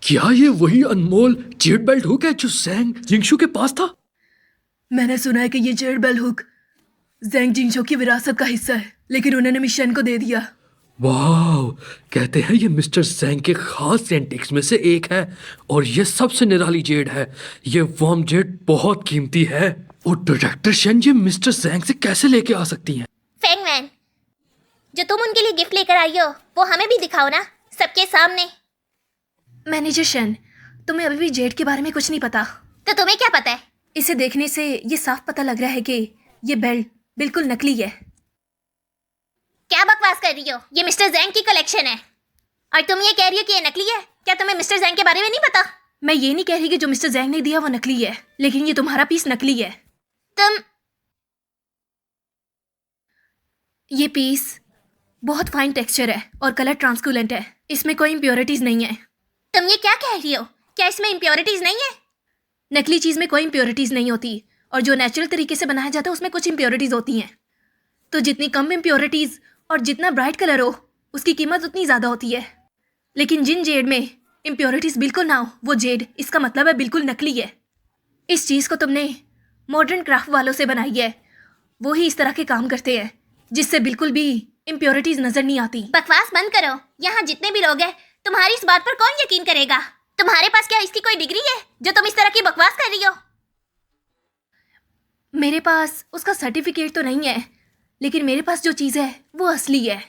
क्या ये वही अनमोल जेड बेल्ट हुक है जो ज़ैंग जिंगशू के पास था? मैंने सुना है कि ये जेड बेल हुक ज़ैंग जिंगशू की विरासत का हिस्सा है, लेकिन उन्होंने मिशन को दे दिया। वाह, कहते हैं ये मिस्टर ज़ैंग के खास एंटिक्स में से एक है और ये सबसे निराली जेड है। ये वर्म जेड बहुत कीमती है। और डायरेक्टर शेन ये मिस्टर ज़ैंग से कैसे लेके आ सकती हैं? फेंग मैन, जो तुम उनके लिए गिफ्ट लेकर आई हो वो हमें भी दिखाओ ना, सबके सामने। मैनेजर शेन, तुम्हें अभी भी जेड के बारे में कुछ नहीं पता। तो तुम्हें क्या पता है? इसे देखने से ये साफ पता लग रहा है कि ये बेल्ट बिल्कुल नकली है। क्या बकवास कर रही हो? ये मिस्टर ज़ैंग की कलेक्शन है और तुम ये कह रही हो कि ये नकली है। क्या तुम्हें मिस्टर ज़ैंग के बारे में नहीं पता? मैं ये नहीं कह रही कि जो मिस्टर ज़ैंग ने दिया वो नकली है, लेकिन ये तुम्हारा पीस नकली है। ये पीस बहुत फाइन टेक्सचर है और कलर ट्रांसकुलेंट है। इसमें कोई इम्प्योरिटीज नहीं है। तुम ये क्या कह रही हो? क्या इसमें इम्प्योरिटीज नहीं है? नकली चीज में कोई इम्प्योरिटीज नहीं होती और जो नेचुरल तरीके से बनाया जाता है उसमें कुछ इम्प्योरिटीज होती हैं। तो जितनी कम इम्प्योरिटीज और जितना ब्राइट कलर हो उसकी कीमत उतनी ज़्यादा होती है। लेकिन जिन जेड में इम्प्योरिटीज बिल्कुल ना हो वो जेड, इसका मतलब है बिल्कुल नकली है। इस चीज़ को तुमने मॉडर्न क्राफ्ट वालों से बनाई है, वो ही इस तरह के काम करते हैं जिससे बिल्कुल भी इम्प्योरिटीज नजर नहीं आती। बकवास बंद करो। यहाँ जितने भी लोग हैं, तुम्हारी इस बात पर कौन यकीन करेगा? तुम्हारे पास क्या इसकी कोई डिग्री है जो तुम इस तरह की बकवास कर रही हो? मेरे पास उसका सर्टिफिकेट तो नहीं है, लेकिन मेरे पास जो चीज़ है वो असली है।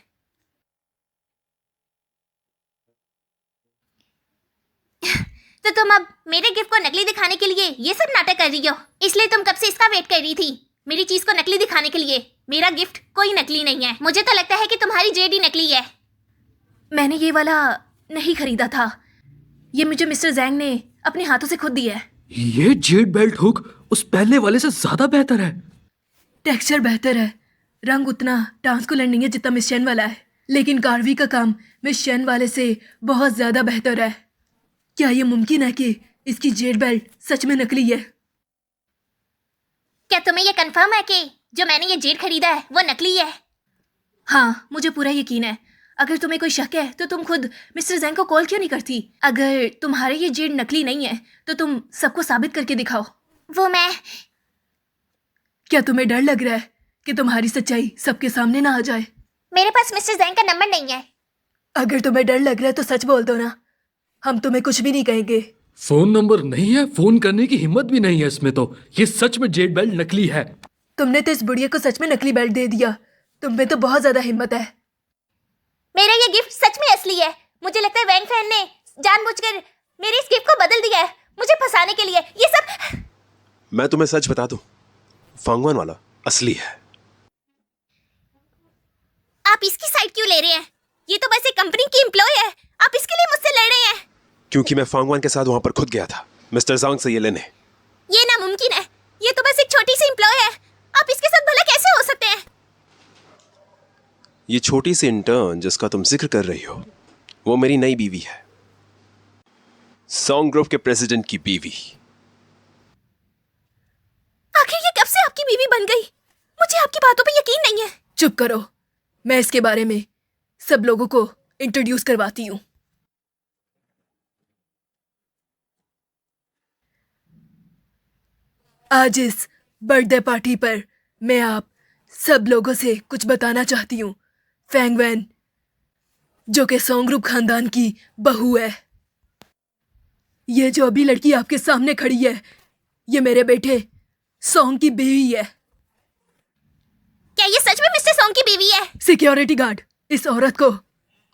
तो तुम अब मेरे गिफ्ट को नकली दिखाने के लिए ये सब नाटक कर रही हो? इसलिए तुम कब से इसका वेट कर रही थी, मेरी चीज को नकली दिखाने के लिए। मेरा गिफ्ट कोई नकली नहीं है। मुझे तो लगता है कि तुम्हारी जेड ही नकली है। मैंने ये वाला नहीं खरीदा था, ये मुझे मिस्टर ज़ैंग ने अपने हाथों से खुद दिया है। ये जेड बेल्ट हुक उस पहले वाले से ज्यादा बेहतर है। टेक्सचर बेहतर है, रंग उतना ट्रांसकुलेंट नहीं है जितना मिस शेन वाला है, लेकिन कार्वी का काम मिस शेन वाले से बहुत ज़्यादा बेहतर है। क्या ये मुमकिन है कि इसकी जेड बेल्ट सच में नकली है? क्या तुम्हें यह कंफर्म है कि जो मैंने ये जेड खरीदा है वो नकली है? हाँ, मुझे पूरा यकीन है। अगर तुम्हें कोई शक है तो तुम खुद मिस्टर ज़ैंग को कॉल क्यों नहीं करती? अगर तुम्हारे ये जेड नकली नहीं है तो तुम सबको साबित करके दिखाओ। वो मैं क्या तुम्हें डर लग रहा है कि तुम्हारी सच्चाई सबके सामने ना आ जाए? मेरे पास मिस्टर ज़ैंग का नंबर नहीं है। अगर तुम्हें डर लग रहा है तो सच बोल दो ना, हम तुम्हें कुछ भी नहीं कहेंगे। फोन नंबर नहीं है, फोन करने की हिम्मत भी नहीं है इसमें। तो ये सच में जेड बेल्ट नकली है। तुमने तो इस बुढ़िया को सच में नकली बेल्ट दे दिया। तुम में तो बहुत ज्यादा हिम्मत है। मेरा ये गिफ्ट सच में असली है। मुझे लगता है वैंग फैन ने जानबूझकर मेरे इस गिफ्ट को बदल दिया है मुझे फंसाने के लिए। ये सब मैं तुम्हें सच बता दूं, फांगवान वाला असली है। आप इसकी साइड क्यों ले रहे हैं? ये तो बस एक कंपनी की एम्प्लॉय है। आप इसके लिए मुझसे लड़ रहे हैं? क्योंकि मैं फांगवान के साथ वहां पर खुद गया था मिस्टर ज़ांग से ये लेने। ये नामुमकिन है। ये तो बस एक छोटी सी एम्प्लॉय है। आप इसके साथ भला कैसे हो सकते हैं? ये छोटी सी इंटर्न जिसका तुम जिक्र कर रही हो वो मेरी नई बीवी है, सॉन्ग ग्रुप के प्रेसिडेंट की बीवी। आखिर ये कब से आपकी बीवी बन गई? मुझे आपकी बातों पे यकीन नहीं है। चुप करो, मैं इसके बारे में सब लोगों को इंट्रोड्यूस करवाती हूँ। आज इस बर्थडे पार्टी पर मैं आप सब लोगों से कुछ बताना चाहती हूँ। फैंग वैन, जो कि सॉन्ग ग्रुप खानदान की बहू है। ये जो अभी लड़की आपके सामने खड़ी है, ये मेरे बेटे सॉन्ग की बीवी है। क्या ये सच में मिस्टर सॉन्ग की बीवी है? सिक्योरिटी गार्ड, इस औरत को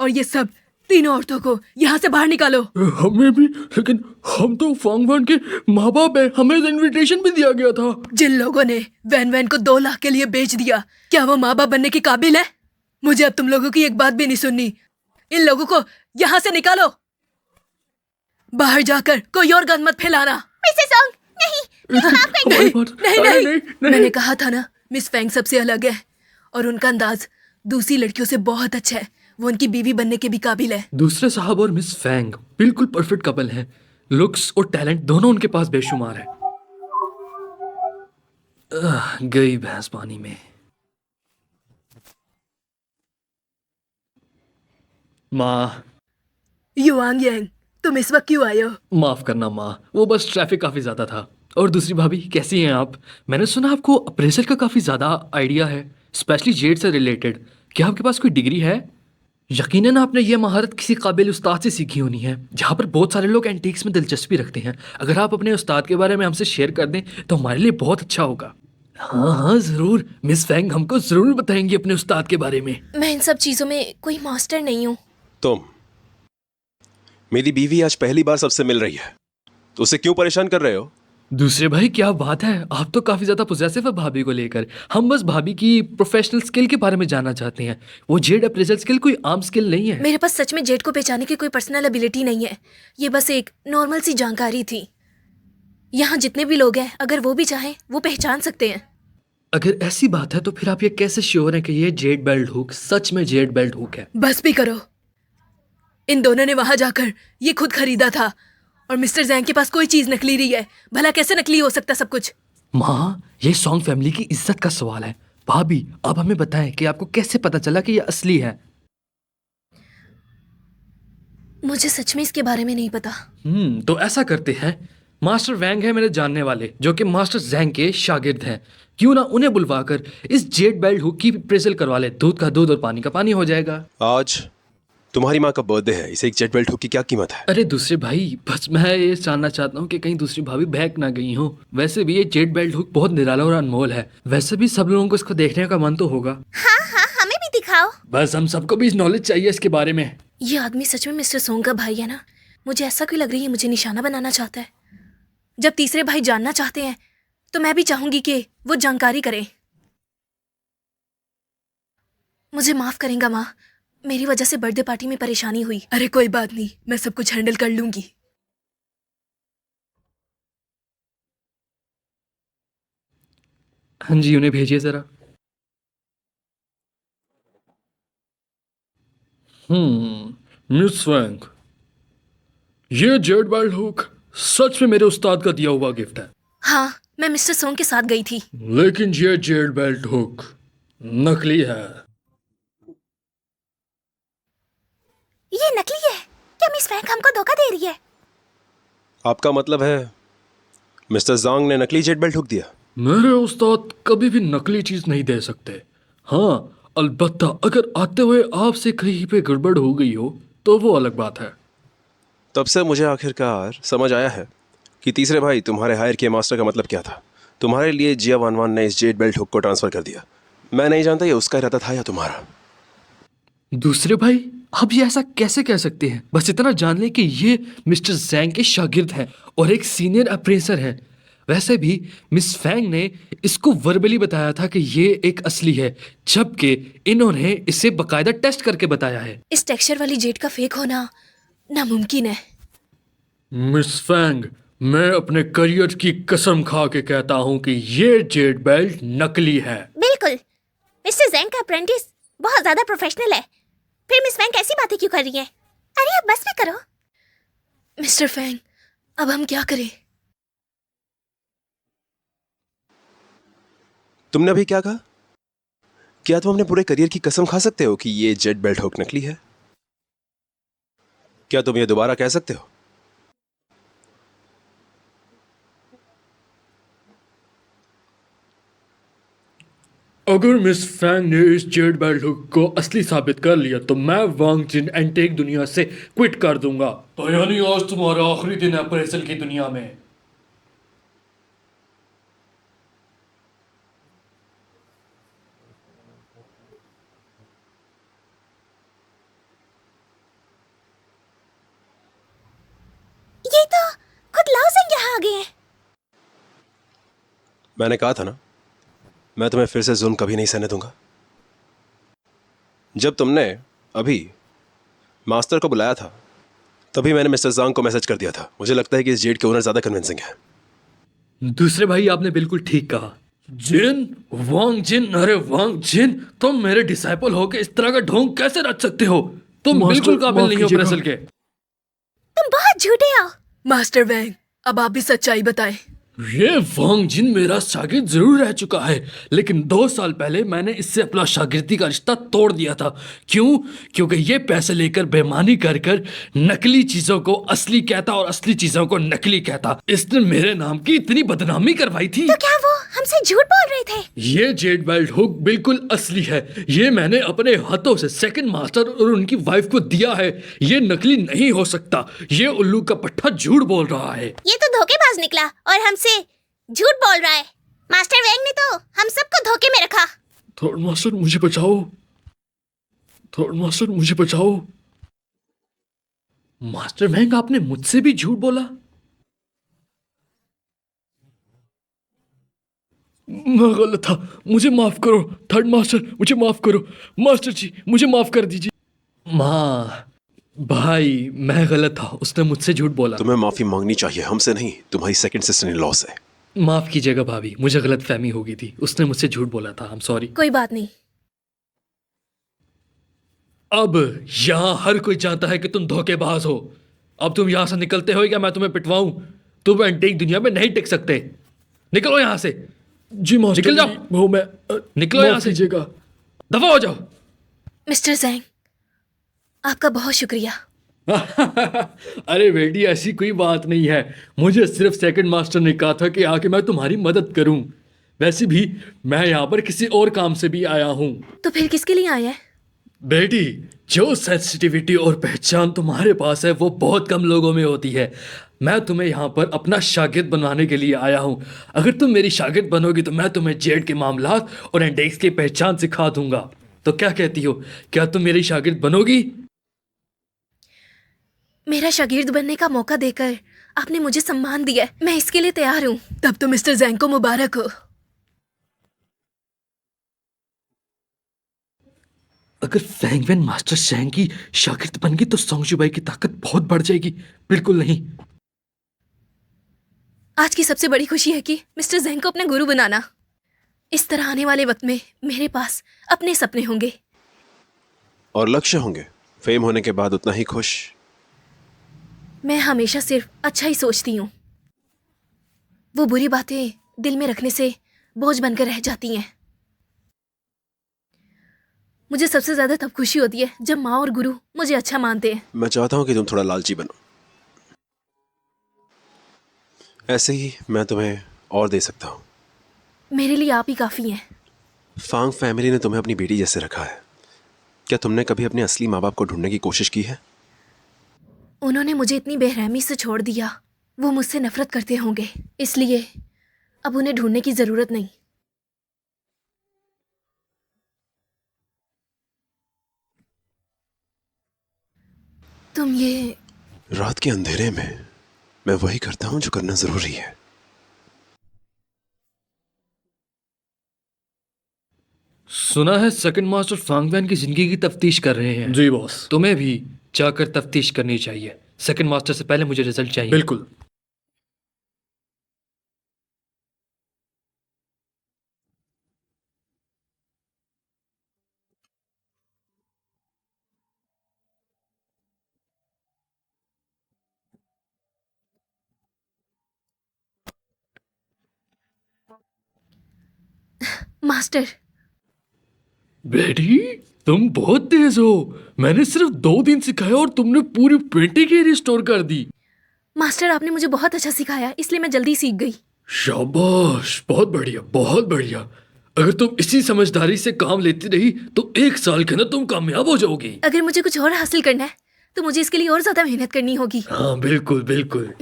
और ये सब तीनों औरतों को यहाँ से बाहर निकालो। हमें भी, लेकिन हम तो फांगवान के माँ बाप है, हमें इनविटेशन भी दिया गया था। जिन लोगों ने वैन वैन को 2 लाख के लिए बेच दिया, क्या वो माँ बाप बनने के काबिल है? मुझे अब तुम लोगों की एक बात भी नहीं सुननी। इन लोगों को यहाँ से निकालो। बाहर जाकर कोई और गंद मत फैलाना। मिस्टर सॉन्ग, नहीं, ये आपका एक हमारी बात- नहीं, अरे नहीं। मैंने कहा था ना, मिस फैंग सबसे अलग है और उनका अंदाज दूसरी लड़कियों से बहुत अच्छा है। वो उनकी बीवी बनने के भी काबिल है। दूसरे साहब और मिस फैंग बिल्कुल परफेक्ट कपल हैं। लुक्स और टैलेंट दोनों उनके पास बेशुमार है। गई भैंस पानी में। माँ, युआंग यांग, तुम इस वक्त क्यों आए हो? माफ करना माँ, वो बस ट्रैफिक काफी ज्यादा था। और दूसरी भाभी कैसी हैं आप? मैंने सुना आपको अप्रेजल का काफी ज्यादा आइडिया है, स्पेशली जेड से रिलेटेड। क्या आपके पास कोई डिग्री है? यकीनन आपने ये महारत किसी काबिल उस्ताद से सीखी होनी है। जहाँ पर बहुत सारे लोग एंटीक्स में दिलचस्पी रखते हैं। अगर आप अपने उस्ताद के बारे में हमसे शेयर कर दें तो हमारे लिए बहुत अच्छा होगा। हाँ हाँ जरूर, मिस फैंग हमको जरूर बताएंगी अपने उस्ताद के बारे में। मैं इन सब चीजों में कोई मास्टर नहीं हूँ। तुम, मेरी बीवी आज पहली बार सबसे मिल रही है, तो उसे क्यों परेशान कर रहे हो? दूसरे भाई क्या बात है, आप तो काफी ज्यादा पोजेसिव है भाभी को लेकर। हम बस भाभी की प्रोफेशनल स्किल के बारे में जानना चाहते हैं। वो जेड अप्रेजल स्किल कोई आम स्किल नहीं है। मेरे पास सच में जेड को पहचानने की कोई पर्सनल एबिलिटी नहीं है। ये बस एक नॉर्मल सी जानकारी थी। यहाँ जितने भी लोग हैं, अगर वो भी चाहें वो पहचान सकते हैं। अगर ऐसी बात है तो फिर आप ये कैसे श्योर हैं कि ये जेड बेल्ट हुक सच में जेड बेल्ट हुक है? बस भी करो। इन दोनों ने वहां जाकर ये खुद खरीदा था और मिस्टर जैंग के पास कोई चीज नकली रही है। भला कैसे नकली हो सकता सब कुछ? माँ, ये सॉन्ग फैमिली की इज्जत का सवाल है। भाभी आप हमें बताएं कि आपको कैसे पता चला कि ये असली है? मुझे सच में इसके बारे में नहीं पता। तो ऐसा करते हैं, मास्टर वैंग है मेरे जानने वाले जो कि मास्टर जैंग के शागिर्द हैं। क्यों ना उन्हें बुलवाकर इस जेड बेल्ट हुक की अप्रेजल करवा ले। दूध का दूध और पानी का पानी हो जाएगा। आज तुम्हारी माँ का बर्थडे है, इसे एक जेट बेल्ट हुक की क्या कीमत है? अरे दूसरे भाई, बस मैं ये जानना चाहता हूँ कि कहीं दूसरी भाभी बहक ना गई हो। वैसे भी ये जेड बेल्ट हुक बहुत निराला और अनमोल है। वैसे भी सब लोगों को इसको देखने का मन तो होगा। हाँ हाँ, हमें भी दिखाओ। बस हम सबको भी नॉलेज चाहिए इसके बारे में। ये आदमी सच में मिस्टर सोंग का भाई है ना? मुझे ऐसा क्यों लग रही है मुझे निशाना बनाना चाहता है। जब तीसरे भाई जानना चाहते हैं तो मैं भी चाहूंगी कि वो जानकारी करें। मुझे माफ करेंगा माँ, मेरी वजह से बर्थडे पार्टी में परेशानी हुई। अरे कोई बात नहीं, मैं सब कुछ हैंडल कर लूंगी। हाँ जी, उन्हें भेजिए जरा। मिस फैंग, ये जेड बेल्ट हुक सच में मेरे उस्ताद का दिया हुआ गिफ्ट है। हाँ, मैं मिस्टर सोंग के साथ गई थी। लेकिन ये जेड बेल्ट हुक नकली है। ये नकली है? क्या मिस फैंग हमको धोखा दे रही है? आपका मतलब है मिस्टर ज़ांग ने नकली जेट बेल्ट हुक दिया? मेरे उस्ताद कभी भी नकली चीज नहीं दे सकते। हाँ, अलबत्ता अगर आते हुए आपसे कहीं पे गड़बड़ हो गई हो तो वो अलग बात है। तब से मुझे आखिरकार समझ आया है कि तीसरे भाई तुम्हारे हायर किए मास्टर का मतलब क्या था। तुम्हारे लिए जिया वानवान ने इस जेट बेल्ट हुक को ट्रांसफर कर दिया। मैं नहीं जानता ये उसका इरादा था या तुम्हारा। दूसरे भाई, आप ये ऐसा कैसे कह सकते हैं? बस इतना जान लें कि ये मिस्टर जैंग के शागिर्द हैं और एक सीनियर अप्रेसर हैं। वैसे भी मिस फैंग ने इसको वर्बली बताया था कि ये एक असली है, जबकि इन्होंने इसे बकायदा टेस्ट करके बताया है। इस टेक्सचर वाली जेड का फेक होना नामुमकिन है। मिस फैंग, मैं अपने करियर की कसम खा के कहता हूँ कि ये जेड बेल्ट नकली है। बिल्कुल, मिस्टर जैंग का अप्रेंटिस बहुत ज्यादा प्रोफेशनल है। फिर मिस फैंग कैसी बातें क्यों कर रही है? अरे अब बस भी करो। मिस्टर फैंग, अब हम क्या करें? तुमने अभी क्या कहा? क्या तुम अपने पूरे करियर की कसम खा सकते हो कि ये जेट बेल्ट हुक नकली है? क्या तुम ये दोबारा कह सकते हो? अगर मिस फैंग ने इस जेड बेल्ट हुक को असली साबित कर लिया तो मैं वांग जिन एंटीक दुनिया से क्विट कर दूंगा। तो यानी आज तुम्हारा आखिरी दिन है अप्रेजल की दुनिया में। ये तो खुद लाओ सिंह यहाँ आ गए हैं। मैंने कहा था ना, मैं तुम्हें फिर से जुल्म कभी नहीं सहने दूंगा। जब तुमने अभी मास्टर को बुलाया था तभी मैंने मिस्टर ज़ांग को मैसेज कर दिया था। मुझे लगता है कि इस जेड के ओनर ज्यादा कन्विंसिंग है। दूसरे भाई, आपने बिल्कुल ठीक कहा। जिन, वांग जिन, अरे वांग जिन, तुम मेरे डिसाइपल हो के इस तरह का ढोंग कैसे रच सकते हो? तुम बिल्कुल काबिल नहीं हो अप्रेजल के। तुम बहुत झूठे हो। मास्टर वैंग, अब आप भी सच्चाई बताएं। ये वांग जिन मेरा शागिर्द जरूर रह चुका है, लेकिन 2 साल पहले मैंने इससे अपना शागिर्दी का रिश्ता तोड़ दिया था। क्यों? क्योंकि ये पैसे लेकर बेईमानी कर कर नकली चीजों को असली कहता और असली चीजों को नकली कहता। इसने मेरे नाम की इतनी बदनामी करवाई थी। तो क्या वो हमसे झूठ बोल रहे थे? ये जेड बेल्ट हुक बिल्कुल असली है। ये मैंने अपने हाथों से सेकंड मास्टर और उनकी वाइफ को दिया है। ये नकली नहीं हो सकता। ये उल्लू का पट्टा झूठ बोल रहा है। ये तो धोखेबाज निकला और हमसे झूठ बोल रहा है। मास्टर वैंग ने तो हम सबको धोखे में रखा। थर्ड मास्टर मुझे बचाओ, थर्ड मास्टर मुझे बचाओ। मास्टर वैंग, आपने मुझसे भी झूठ बोला। मैं गलत था, मुझे माफ करो। थर्ड मास्टर मुझे माफ करो। मास्टर जी मुझे माफ कर दीजिए। माँ भाई, मैं गलत था, उसने मुझसे झूठ बोला। तुम्हें माफी मांगनी चाहिए, हमसे नहीं, तुम्हारी सेकंड सिस्टर इन लॉ से। माफ कीजिएगा भाभी, मुझे गलत फहमी हो गई थी। उसने मुझसे झूठ बोला था। I am sorry. कोई बात नहीं। अब यहाँ हर कोई जानता है कि तुम धोखेबाज हो। अब तुम यहाँ से निकलते हो या मैं तुम्हें पिटवाऊं? तुम एंटीक दुनिया में नहीं टिक सकते। निकलो यहाँ से। जी मास्टर, निकल जाओ। वो मैं निकलो यहाँ से। दफा हो जाओ। मिस्टर जैंग, आपका बहुत शुक्रिया। अरे बेटी, ऐसी कोई बात नहीं है। मुझे सिर्फ सेकंड मास्टर ने कहा था कि आके मैं तुम्हारी मदद करूं। वैसे भी मैं यहाँ पर किसी और काम से भी आया हूँ। तो फिर किसके लिए आए हैं? बेटी, जो सेंसिटिविटी और पहचान तुम्हारे पास है वो बहुत कम लोगों में होती है। मैं तुम्हें यहाँ पर अपना शागिर्द बनवाने के लिए आया हूँ। अगर तुम मेरी शागिर्द बनोगी तो मैं तुम्हें जेड के मामलात और इंडेक्स की पहचान सिखा दूंगा। तो क्या कहती हो, क्या तुम मेरी शागिर्द बनोगी? मेरा शागिर्द बनने का मौका देकर आपने मुझे सम्मान दिया है। मैं इसके लिए तैयार हूँ। तब तो मिस्टर जैंग को मुबारक हो। अगर फैंगवेन मास्टर शैंग की शागिर्द बन गई तो सोंगजुबाई की ताकत बहुत बढ़ जाएगी। बिल्कुल नहीं। आज की सबसे बड़ी खुशी है कि मिस्टर जैंग को अपना गुरु बनाना। इस तरह आने वाले वक्त में मेरे पास अपने सपने होंगे और लक्ष्य होंगे। फेम होने के बाद उतना ही खुश। मैं हमेशा सिर्फ अच्छा ही सोचती हूँ। वो बुरी बातें दिल में रखने से बोझ बनकर रह जाती हैं। मुझे सबसे ज्यादा तब खुशी होती है जब माँ और गुरु मुझे अच्छा मानते हैं। मैं चाहता हूँ कि तुम थोड़ा लालची बनो। ऐसे ही मैं तुम्हें और दे सकता हूँ। मेरे लिए आप ही काफी हैं। फांग फैमिली ने तुम्हें अपनी बेटी जैसे रखा है। क्या तुमने कभी अपने असली माँ बाप को ढूंढने की कोशिश की है? उन्होंने मुझे इतनी बेरहमी से छोड़ दिया। वो मुझसे नफरत करते होंगे, इसलिए अब उन्हें ढूंढने की जरूरत नहीं। तुम ये रात के अंधेरे में मैं वही करता हूँ जो करना जरूरी है। सुना है सेकंड मास्टर फांगवैन की जिंदगी की तफ्तीश कर रहे हैं। जी बॉस। तुम्हें भी जाकर तफ्तीश करनी चाहिए। सेकंड मास्टर से पहले मुझे रिजल्ट चाहिए। बिल्कुल। मास्टर, बेटी, तुम बहुत तेज हो। मैंने सिर्फ 2 दिन सिखाया और तुमने पूरी पेंटिंग ही रिस्टोर कर दी। मास्टर आपने मुझे बहुत अच्छा सिखाया, इसलिए मैं जल्दी सीख गई। शाबाश, बहुत बढ़िया, बहुत बढ़िया। अगर तुम इसी समझदारी से काम लेती रही तो 1 साल के अंदर तुम कामयाब हो जाओगी। अगर मुझे कुछ और हासिल करना है तो मुझे इसके लिए और ज्यादा मेहनत करनी होगी। हाँ बिल्कुल बिल्कुल।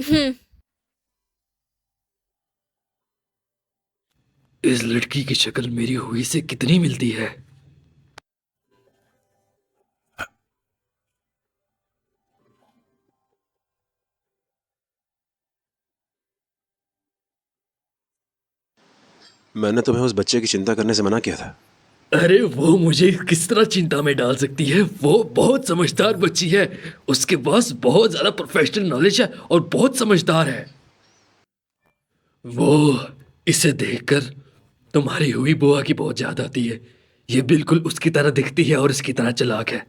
इस लड़की की शक्ल मेरी हुई से कितनी मिलती है। मैंने तुम्हें उस बच्चे की चिंता करने से मना किया था। अरे वो मुझे किस तरह चिंता में डाल सकती है। वो बहुत समझदार बच्ची है। उसके पास बहुत ज्यादा प्रोफेशनल नॉलेज है और बहुत समझदार है। वो इसे देखकर तुम्हारी हुई बुआ की बहुत याद आती है। ये बिल्कुल उसकी तरह दिखती है और इसकी तरह चालाक है।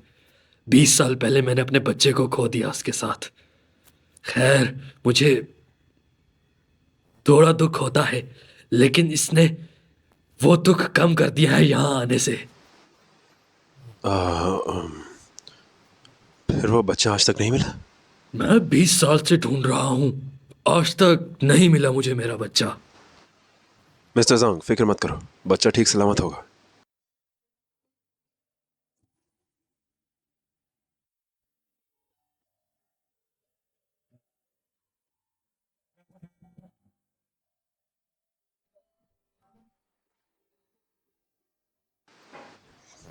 20 साल पहले मैंने अपने बच्चे को खो दिया उसके साथ। खैर, मुझे थोड़ा दुख होता है, लेकिन इसने वो दुख कम कर दिया है यहाँ आने से। फिर वो बच्चा आज तक नहीं मिला? मैं 20 साल से ढूंढ रहा हूँ, आज तक नहीं मिला मुझे मेरा बच्चा। मिस्टर जांग, फिक्र मत करो, बच्चा ठीक सलामत होगा।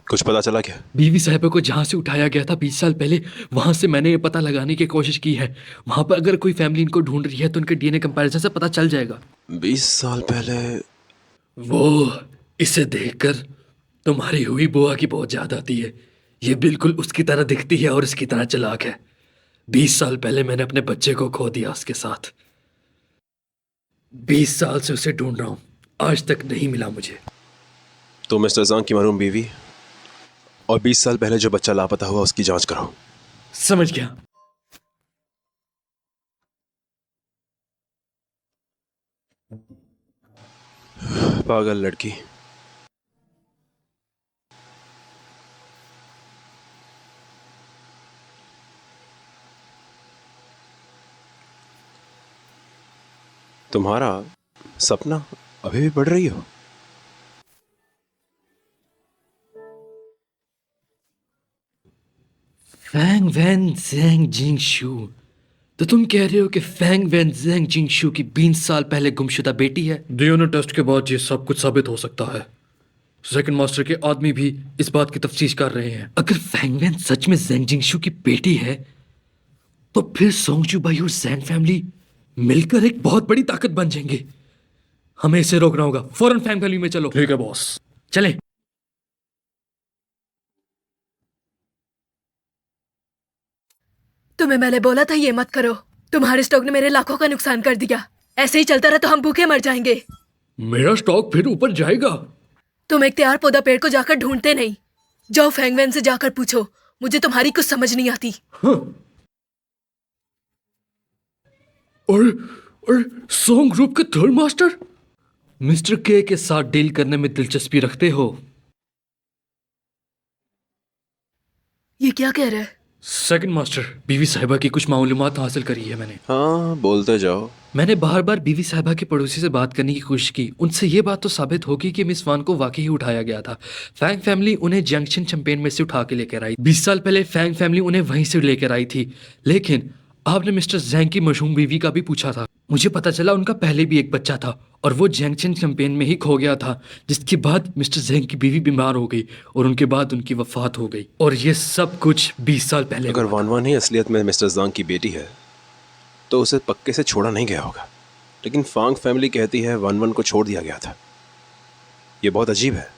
कुछ पता चला क्या? बीवी साहिबा को जहाँ से उठाया गया था 20 साल पहले, वहां से मैंने ये पता लगाने की कोशिश की है। वहां पर अगर कोई फैमिली इनको ढूंढ रही है तो उनके डीएनए कंपैरिजन से पता चल जाएगा। 20 साल पहले? वो इसे देखकर तुम्हारी हुई बुआ की बहुत याद आती है। ये बिल्कुल उसकी तरह दिखती है और इसकी तरह चालाक है। 20 साल पहले मैंने अपने बच्चे को खो दिया उसके साथ। 20 साल से उसे ढूंढ रहा हूँ, आज तक नहीं मिला मुझे। तो मिस्टर जांग की मरहूम बीवी और 20 साल पहले जो बच्चा लापता हुआ उसकी जांच करो। समझ गया। पागल लड़की। तुम्हारा सपना अभी भी पढ़ रही हो? फैंग वैन ज़ैंग जिंग शू। तो तुम कह रहे हो कि फैंग वैन ज़ैंग जिंग शू की 20 साल पहले गुमशुदा बेटी है? डीएनए टेस्ट के बाद ये सब कुछ साबित हो सकता है। सेकंड मास्टर के आदमी भी इस बात की तफ्तीश कर रहे हैं। अगर फैंग वैन सच में ज़ैंग जिंग शू की बेटी है, तो फिर सोंगचू भाई और ज़ैंग फैमिली मिलकर एक बहुत बड़ी ताकत बन जाएंगे। हमें इसे रोकना होगा। फौरन फैंग फैमिली में चलो। ठीक है बॉस, चलें। तुम्हें मैंने बोला था ये मत करो। तुम्हारे स्टॉक ने मेरे लाखों का नुकसान कर दिया। ऐसे ही चलता रहा तो हम भूखे मर जाएंगे। मेरा स्टॉक फिर ऊपर जाएगा। तुम एक तैयार पौधा पेड़ को जाकर ढूंढते नहीं। जाओ फैंगवैन से जाकर पूछो। मुझे तुम्हारी कुछ समझ नहीं आती। हाँ। और सोंग ग्रुप के थर्ड मास्टर मिस्टर के साथ डील करने में दिलचस्पी रखते हो? ये क्या कह रहा है? सेकंड मास्टर, बीवी साहिबा की कुछ मालूमात हासिल करी है मैंने। हाँ, बोलते जाओ। मैंने बार बार बीवी साहिबा के पड़ोसी से बात करने की कोशिश की। उनसे ये बात तो साबित होगी कि मिस वान को वाकई ही उठाया गया था। फैंग फैमिली उन्हें जंक्शन चैंपेन में से उठा के लेकर आई। 20 साल पहले फैंग फैमिली उन्हें वहीं से लेकर आई थी। लेकिन आपने मिस्टर जैंग की मशहूम बीवी का भी पूछा था। मुझे पता चला उनका पहले भी एक बच्चा था और वो जंक्शन चैंपेन में ही खो गया था, जिसके बाद मिस्टर जैंग की बीवी बीमार हो गई और उनके बाद उनकी वफात हो गई। और ये सब कुछ 20 साल पहले। अगर वान वान ही असलियत में मिस्टर जांग की बेटी है तो उसे पक्के से छोड़ा नहीं गया होगा। लेकिन फांग फैमिली कहती है वान वान को छोड़ दिया गया था। ये बहुत अजीब है।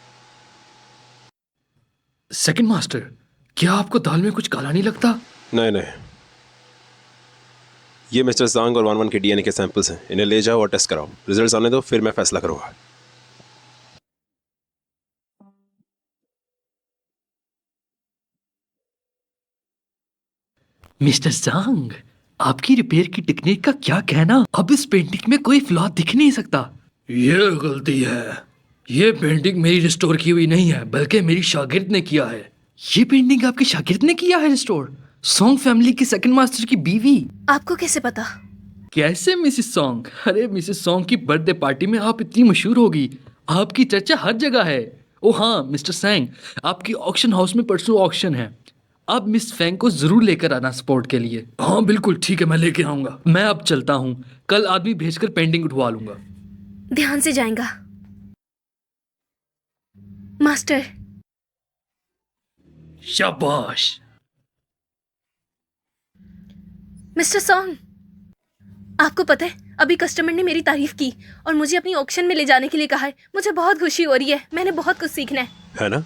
सेकंड मास्टर, क्या आपको दाल में कुछ काला नहीं लगता? नहीं नहीं, ये मिस्टर जांग और वान वान के डीएनए के सैंपल्स हैं। इन्हें ले जाओ और टेस्ट कराओ। रिजल्ट्स आने दो, फिर मैं फैसला करूंगा। मिस्टर जांग, आपकी रिपेयर की टेक्निक का क्या कहना? अब इस पेंटिंग में कोई फ्लॉ दिख नहीं सकता। ये गलती है। ये पेंटिंग मेरी रिस्टोर की हुई नहीं है, बल्कि मेरी शागिर्द ने किया है। ये पेंटिंग आपके शागिर्द ने किया है रिस्टोर? सॉन्ग फैमिली की सेकंड मास्टर की बीवी। आपको कैसे पता? कैसे मिसिस सॉन्ग? अरे मिसिस सॉन्ग की बर्थडे पार्टी में आप इतनी मशहूर होगी, आपकी चर्चा हर जगह है। ओ हाँ मिस्टर सैंग, आपकी ऑक्शन हाउस में परसों ऑक्शन है। अब मिस फैंग को जरूर लेकर आना सपोर्ट के लिए। हाँ बिल्कुल ठीक है, मैं लेके आऊंगा। मैं अब चलता हूँ, कल आदमी भेजकर पेंटिंग उठवा लूंगा। ध्यान से जाएगा मास्टर। शाबाश। मिस्टर सॉन्ग, आपको पता है अभी कस्टमर ने मेरी तारीफ की और मुझे अपनी ऑक्शन में ले जाने के लिए कहा है। मुझे बहुत खुशी हो रही है। मैंने बहुत कुछ सीखना है ना?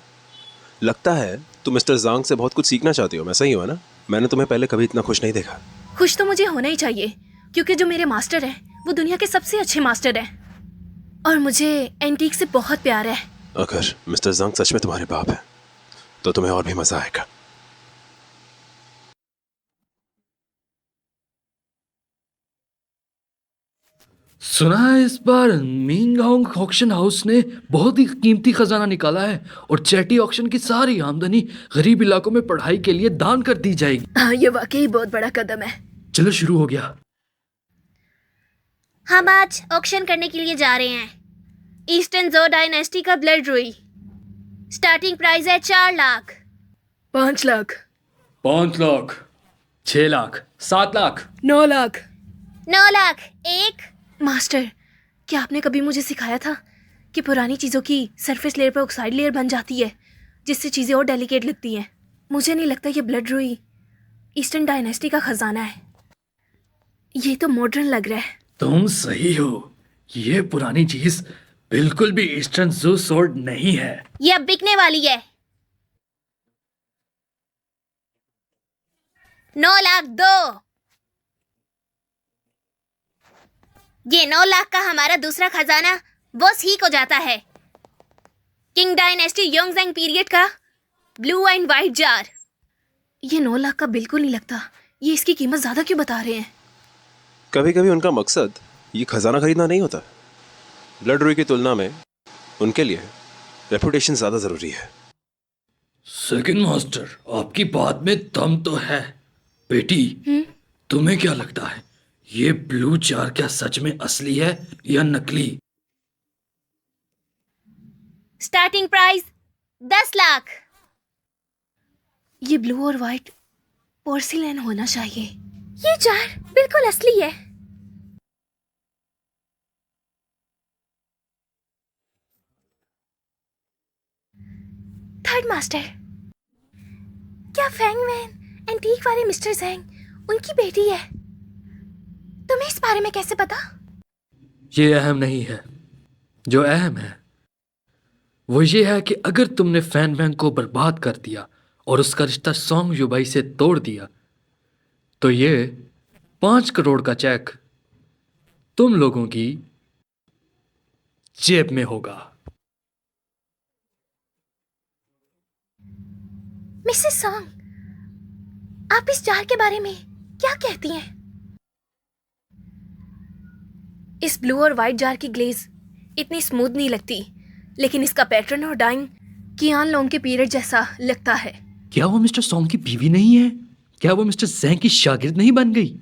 लगता है तुम मिस्टर जांग से बहुत कुछ सीखना चाहती हो। मैं सही हूँ ना? मैंने तुम्हें पहले कभी इतना खुश नहीं देखा। खुश तो मुझे होना ही चाहिए, क्योंकि जो मेरे मास्टर हैं वो दुनिया के सबसे अच्छे मास्टर हैं और मुझे एंटीक से बहुत प्यार है। अगर मिस्टर जांग सच में तुम्हारे बाप है तो तुम्हें और भी मजा आएगा। सुना है इस बार मिंगहोंग ऑक्शन हाउस ने बहुत ही कीमती खजाना निकाला है और चैटी ऑक्शन की सारी आमदनी गरीब इलाकों में पढ़ाई के लिए दान कर दी जाएगी। हाँ, ये वाकई बहुत बड़ा कदम है। चलो शुरू हो गया। हम आज ऑक्शन करने के लिए जा रहे हैं ईस्टर्न जो डायनेस्टी का ब्लड रुई। स्टार्टिंग प्राइस है 4 लाख। 5 लाख। 5 लाख, 6 लाख, 7 लाख, 9 लाख। 9 लाख। 1। मास्टर, क्या आपने कभी मुझे सिखाया था कि पुरानी चीज़ों की सरफेस लेयर पर ऑक्साइड लेयर बन जाती है जिससे चीज़ें और डेलिकेट लगती हैं? मुझे नहीं लगता ये ब्लड रुई ईस्टर्न डायनेस्टी का खजाना है। ये तो मॉडर्न लग रहा है। तुम सही हो, ये पुरानी चीज बिल्कुल भी ईस्टर्न जू स्वॉर्ड नहीं है। ये अब बिकने वाली है। 9 लाख 2। ये 9 लाख का हमारा दूसरा खजाना बॉस ही को जाता है। किंग डायनेस्टी योंगजेंग पीरियड का ब्लू एंड व्हाइट जार। ये 9 लाख का बिल्कुल नहीं लगता। ये इसकी कीमत ज़्यादा क्यों बता रहे हैं? कभी कभी उनका मकसद ये खजाना खरीदना नहीं होता। ब्लड रुई की तुलना में उनके लिए रेपुटेशन ज़्यादा ज़रूरी है। सेकंड मास्टर, आपकी बात में दम तो है। बेटी, तुम्हें क्या लगता है ये ब्लू जार क्या सच में असली है या नकली? Starting price 10 lakh. ये ब्लू और वाइट पोर्सिलेन होना चाहिए। ये जार बिल्कुल असली है। थर्ड मास्टर, क्या फेंग वैन एंटीक वाले मिस्टर ज़ैंग उनकी बेटी है? तुम्हें इस बारे में कैसे पता? ये अहम नहीं है। जो अहम है वो ये है कि अगर तुमने फैन वैंग को बर्बाद कर दिया और उसका रिश्ता सॉन्ग युबाई से तोड़ दिया तो ये 5 करोड़ का चेक तुम लोगों की जेब में होगा। मिसेस सॉन्ग, आप इस जार के बारे में क्या कहती हैं? इस ब्लू और वाइट जार की ग्लेज इतनी स्मूथ नहीं लगती, लेकिन इसका पैटर्न और डाइंग कियान लोंग के पीरियड जैसा लगता है। क्या वो मिस्टर सॉन्ग की बीवी नहीं है? क्या वो मिस्टर जैंग की शागिर्द नहीं बन गई?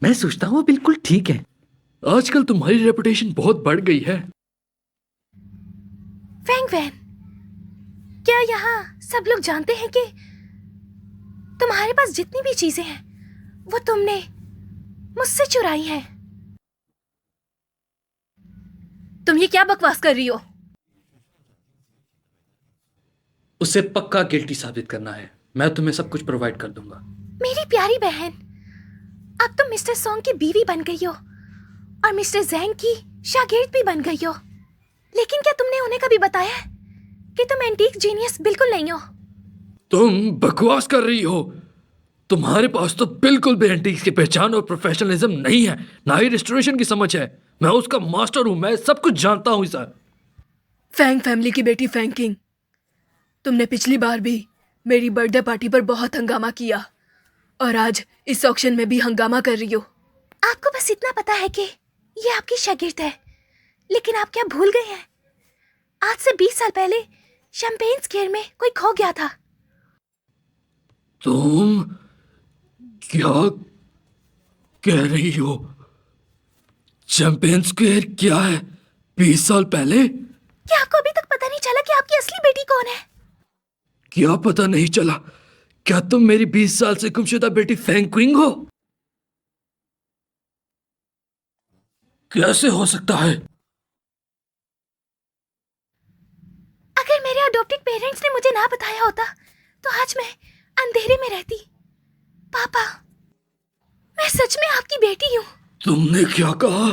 मैं सोचता हूँ वो बिल्कुल ठीक है। आजकल तुम्हारी रेपुटेशन बहुत बढ़ गई है। फेंग वैन, क्या यहाँ सब लोग जानते हैं कि तुम्हारे पास जितनी भी चीजें हैं वो तुमने मुझसे चुराई हैं? तुम ये क्या बकवास कर रही हो? उसे पक्का गिल्टी साबित करना है। मैं तुम्हें सब कुछ प्रोवाइड कर दूंगा। मेरी प्यारी बहन, अब तुम मिस्टर सॉन्ग की बीवी बन गई हो और मिस्टर ज़ैंग की शागिर्द भी बन गई हो। लेकिन क्या तुमने उन्हें कभी बताया है कि तुम एंटीक जीनियस बिल्कुल नहीं हो? तुम बकवास कर रही हो। तुम्हारे पास तो बिल्कुल भी एंटीक्स की पहचान और प्रोफेशनलिज्म नहीं है, ना ही रेस्टोरेशन की समझ है। मैं उसका मास्टर हूं, मैं सब कुछ जानता हूं सर। फैंग फैमिली की बेटी फैंग किंग, तुमने पिछली बार भी मेरी बर्थडे पार्टी पर बहुत हंगामा किया और आज इस ऑक्शन में भी हंगामा कर रही हो। आपको बस इतना पता है कि ये आपकी शागिर्द है, लेकिन आप क्या भूल गए हैं? आज से 20 साल पहले शैंपेन स्क्वायर में कोई खो गया था। तुम क्या कह रही हो? चैंपियन स्क्वायर क्या है? 20 साल पहले? क्या आपको अभी तक पता नहीं चला कि आपकी असली बेटी कौन है? क्या पता नहीं चला? क्या तुम मेरी 20 साल से गुमशुदा बेटी फेंग क्विंग हो? कैसे हो सकता है? अगर मेरे अडॉप्टेड पेरेंट्स ने मुझे ना बताया होता तो आज मैं अंधेरे में रहती। पापा, मैं सच में आपकी बेटी हूँ। तुमने क्या कहा?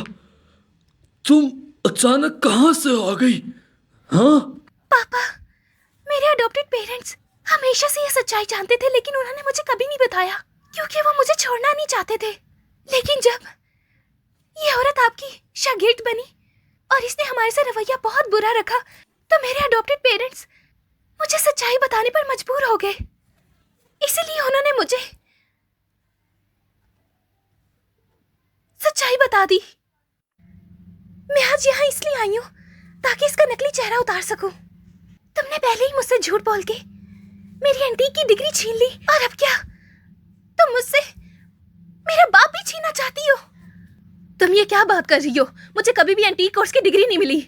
तुम अचानक कहां से आ गई? हाँ? पापा, मेरे अडॉप्टेड पेरेंट्स हमेशा से ये सच्चाई जानते थे, लेकिन उन्होंने मुझे कभी नहीं बताया क्योंकि वो मुझे छोड़ना नहीं चाहते थे। लेकिन जब ये औरत आपकी शागिर्द बनी और इसने हमारे से रवैया बहुत बुरा रखा तो मेरे अडॉप्टेड पेरेंट्स मुझे सच्चाई बताने पर मजबूर हो गए। इसीलिए उन्होंने मुझे सच्चाई बता दी। मैं आज यहाँ इसलिए आई हूँ ताकि इसका नकली चेहरा उतार सकूं। तुमने पहले ही मुझसे झूठ बोल के मेरी एंटीक की डिग्री छीन ली, और अब क्या तुम मुझसे मेरा बाप भी छीनना चाहती हो? तुम ये क्या बात कर रही हो? मुझे कभी भी एंटीक कोर्स की डिग्री नहीं मिली।